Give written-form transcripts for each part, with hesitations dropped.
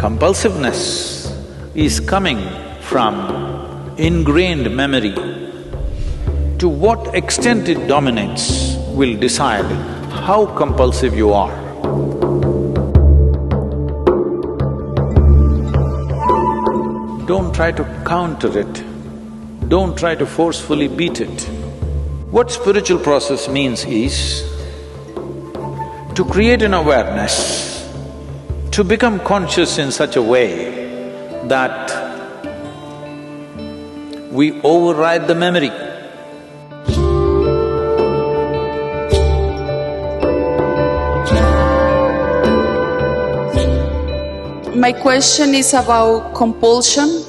Compulsiveness is coming from ingrained memory. To what extent it dominates will decide how compulsive you are. Don't try to counter it, don't try to forcefully beat it. What spiritual process means is to create an awareness, to become conscious in such a way that we override the memory. My question is about compulsion,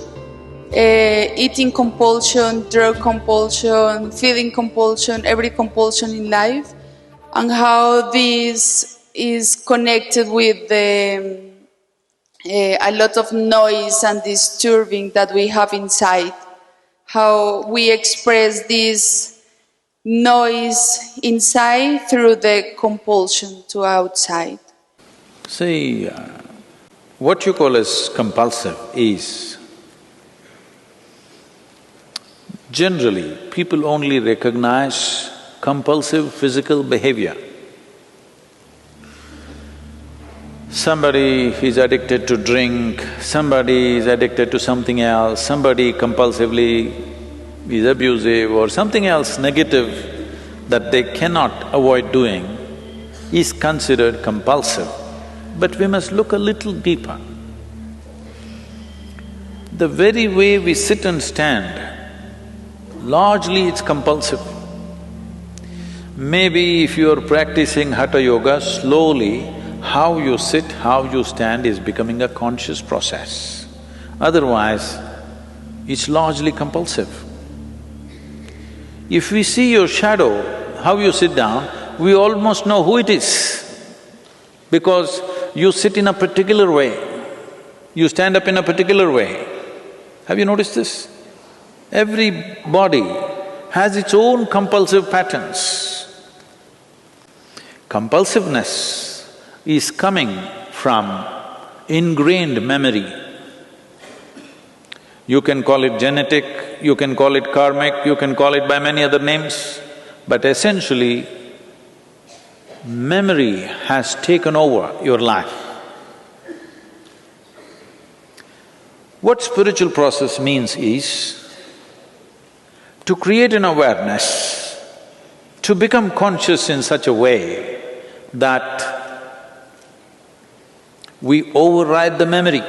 eating compulsion, drug compulsion, feeding compulsion, every compulsion in life, and how this is connected with a lot of noise and disturbing that we have inside. How we express this noise inside through the compulsion to outside. See, what you call as compulsive is, generally, people only recognize compulsive physical behavior. Somebody is addicted to drink, somebody is addicted to something else, somebody compulsively is abusive or something else negative that they cannot avoid doing is considered compulsive. But we must look a little deeper. The very way we sit and stand, largely it's compulsive. Maybe if you're practicing Hatha Yoga, slowly how you sit, how you stand is becoming a conscious process. Otherwise, it's largely compulsive. If we see your shadow, how you sit down, we almost know who it is, because you sit in a particular way, you stand up in a particular way. Have you noticed this? Every body has its own compulsive patterns. Compulsiveness is coming from ingrained memory. You can call it genetic, you can call it karmic, you can call it by many other names, but essentially, memory has taken over your life. What spiritual process means is to create an awareness, to become conscious in such a way that we override the memory,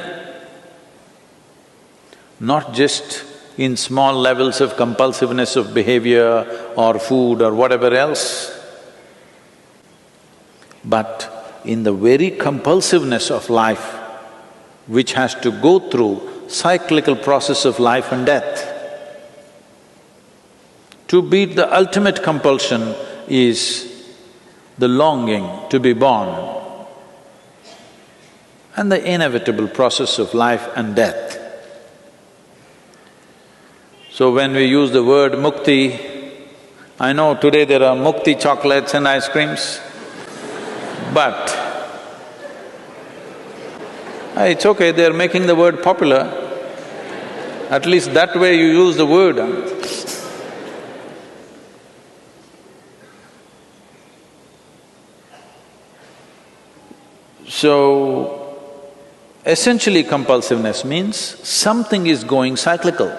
not just in small levels of compulsiveness of behavior or food or whatever else, but in the very compulsiveness of life, which has to go through cyclical process of life and death. To beat the ultimate compulsion is the longing to be born and the inevitable process of life and death. So when we use the word mukti, I know today there are mukti chocolates and ice creams, but it's okay, they're making the word popular. At least that way you use the word. So, essentially compulsiveness means something is going cyclical.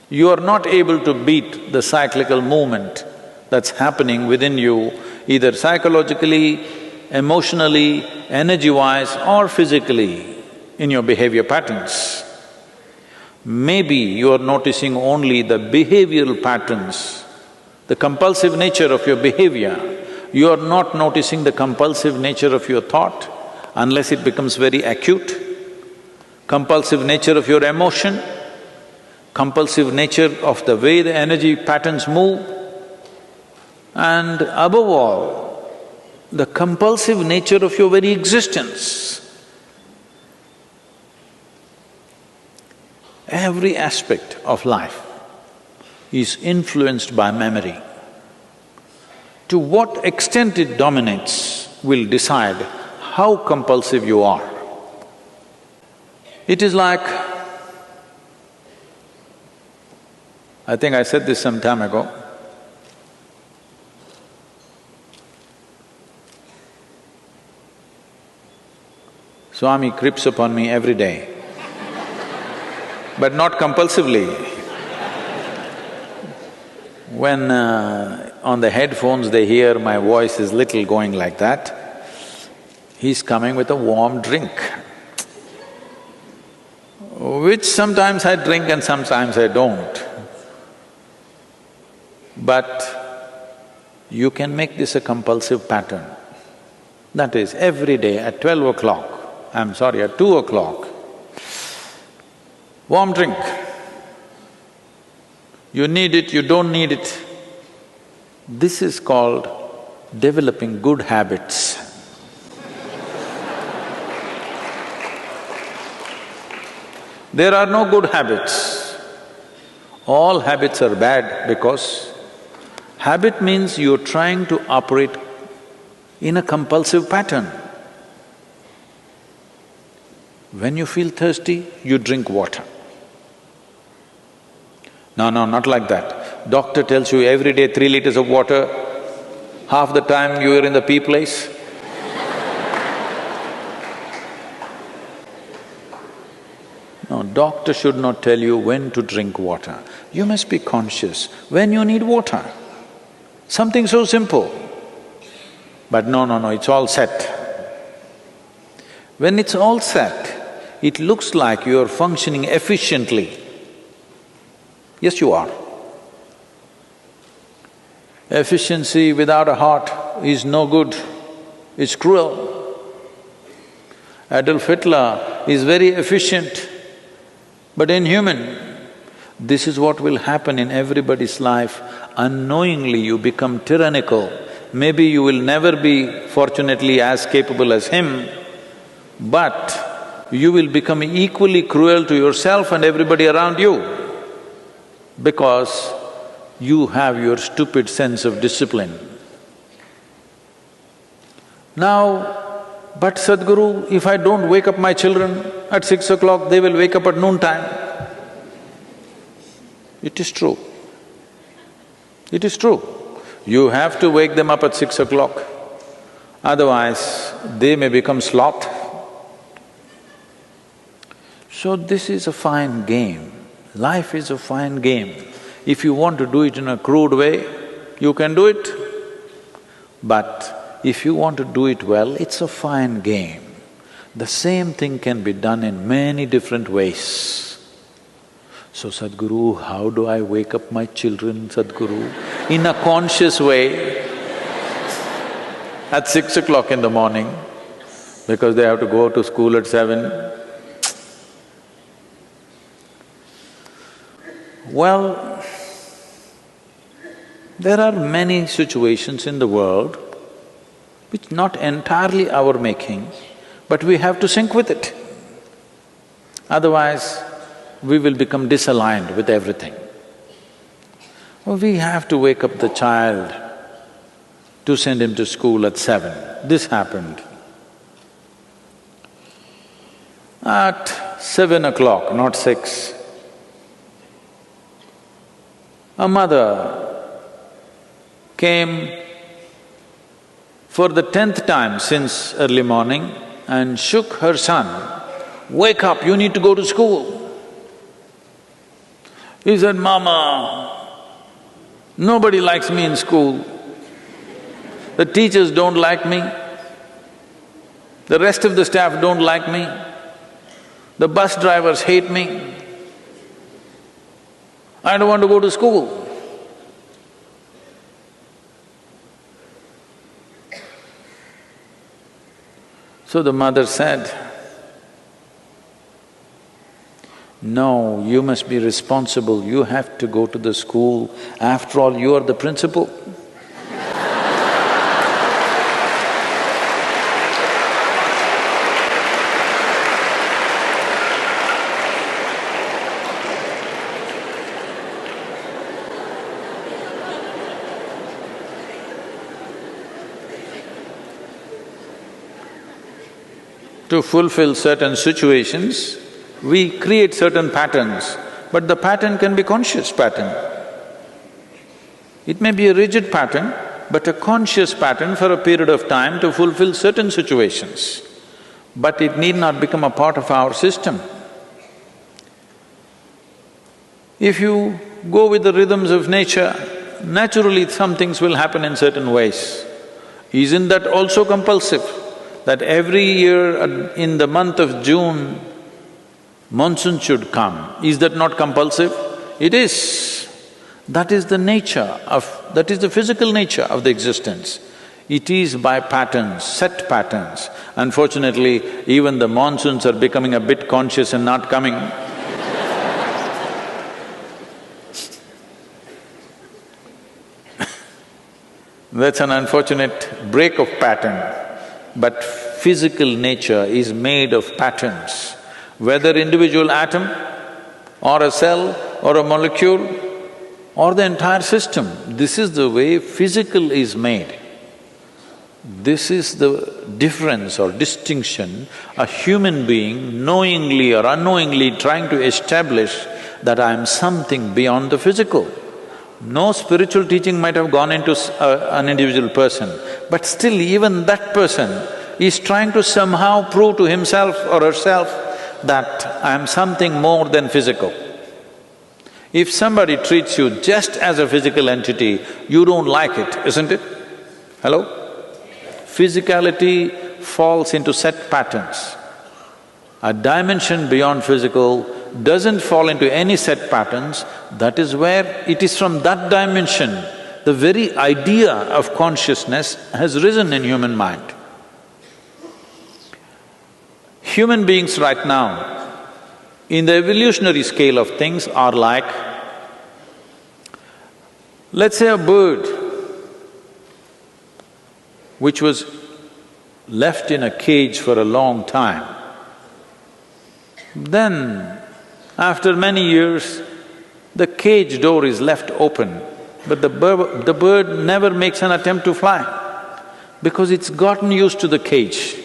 You are not able to beat the cyclical movement that's happening within you, either psychologically, emotionally, energy-wise or physically in your behavior patterns. Maybe you are noticing only the behavioral patterns, the compulsive nature of your behavior. You are not noticing the compulsive nature of your thought unless it becomes very acute, compulsive nature of your emotion, compulsive nature of the way the energy patterns move, and above all, the compulsive nature of your very existence. Every aspect of life is influenced by memory. To what extent it dominates will decide how compulsive you are. It is like… I think I said this some time ago. Swami creeps upon me every day, but not compulsively. When on the headphones they hear my voice is little going like that, he's coming with a warm drink, which sometimes I drink and sometimes I don't. But you can make this a compulsive pattern. That is, every day at 12 o'clock, at 2 o'clock, warm drink. You need it, you don't need it. This is called developing good habits. There are no good habits. All habits are bad because habit means you're trying to operate in a compulsive pattern. When you feel thirsty, you drink water. No, not like that. Doctor tells you every day 3 liters of water, half the time you are in the pee place. No, doctor should not tell you when to drink water. You must be conscious when you need water. Something so simple. But no, it's all set. When it's all set, it looks like you're functioning efficiently. Yes, you are. Efficiency without a heart is no good, it's cruel. Adolf Hitler is very efficient, but inhuman. This is what will happen in everybody's life. Unknowingly you become tyrannical. Maybe you will never be, fortunately, as capable as him, but you will become equally cruel to yourself and everybody around you because you have your stupid sense of discipline. Now, but Sadhguru, if I don't wake up my children at 6 o'clock, they will wake up at noontime. It is true. It is true. You have to wake them up at 6 o'clock, otherwise they may become sloth. So this is a fine game. Life is a fine game. If you want to do it in a crude way, you can do it. But if you want to do it well, it's a fine game. The same thing can be done in many different ways. So, Sadhguru, how do I wake up my children, Sadhguru? In a conscious way, at 6 o'clock in the morning, because they have to go to school at 7. Well, there are many situations in the world which not entirely our making, but we have to sync with it. Otherwise, we will become disaligned with everything. We have to wake up the child to send him to school at 7. This happened. At 7 o'clock, not 6, a mother came for the 10th time since early morning and shook her son, "Wake up, you need to go to school." He said, "Mama, nobody likes me in school. The teachers don't like me. The rest of the staff don't like me. The bus drivers hate me. I don't want to go to school." So the mother said, "No, you must be responsible, you have to go to the school. After all, you are the principal." to fulfill certain situations, we create certain patterns, but the pattern can be conscious pattern. It may be a rigid pattern, but a conscious pattern for a period of time to fulfill certain situations. But it need not become a part of our system. If you go with the rhythms of nature, naturally some things will happen in certain ways. Isn't that also compulsive? That every year in the month of June, monsoon should come. Is that not compulsive? It is. That is the nature that is the physical nature of the existence. It is by patterns, set patterns. Unfortunately, even the monsoons are becoming a bit conscious and not coming. That's an unfortunate break of pattern. But physical nature is made of patterns. Whether individual atom or a cell or a molecule or the entire system, this is the way physical is made. This is the difference or distinction a human being knowingly or unknowingly trying to establish that I am something beyond the physical. No spiritual teaching might have gone into an individual person, but still even that person is trying to somehow prove to himself or herself that I am something more than physical. If somebody treats you just as a physical entity, you don't like it, isn't it? Hello? Physicality falls into set patterns. A dimension beyond physical doesn't fall into any set patterns. That is where it is from that dimension, the very idea of consciousness has risen in human mind. Human beings right now, in the evolutionary scale of things, are like, let's say a bird which was left in a cage for a long time. Then, after many years, the cage door is left open, but the bird never makes an attempt to fly because it's gotten used to the cage.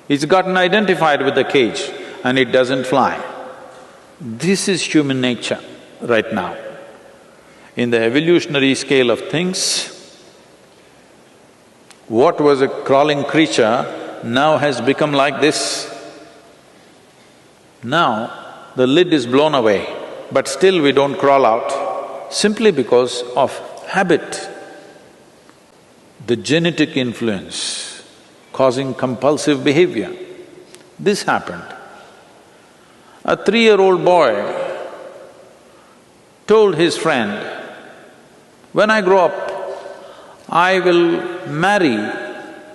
It's gotten identified with the cage and it doesn't fly. This is human nature right now. In the evolutionary scale of things, what was a crawling creature now has become like this. Now, the lid is blown away, but still we don't crawl out, simply because of habit, the genetic influence causing compulsive behavior. This happened. A 3-year-old boy told his friend, "When I grow up, I will marry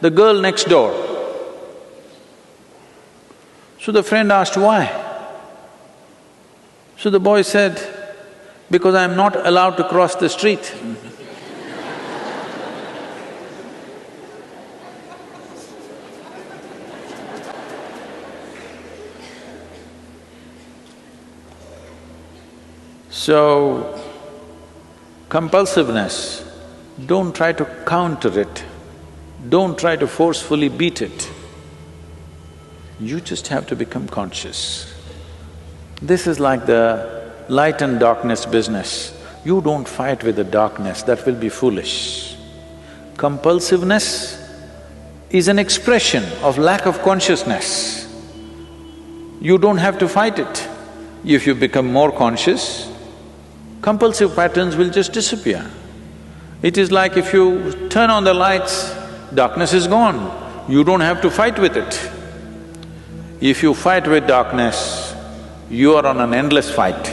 the girl next door." So the friend asked, "Why?" So the boy said, "Because I am not allowed to cross the street." So, compulsiveness, don't try to counter it, don't try to forcefully beat it. You just have to become conscious. This is like the light and darkness business. You don't fight with the darkness, that will be foolish. Compulsiveness is an expression of lack of consciousness. You don't have to fight it. If you become more conscious, compulsive patterns will just disappear. It is like if you turn on the lights, darkness is gone. You don't have to fight with it. If you fight with darkness, you are on an endless fight.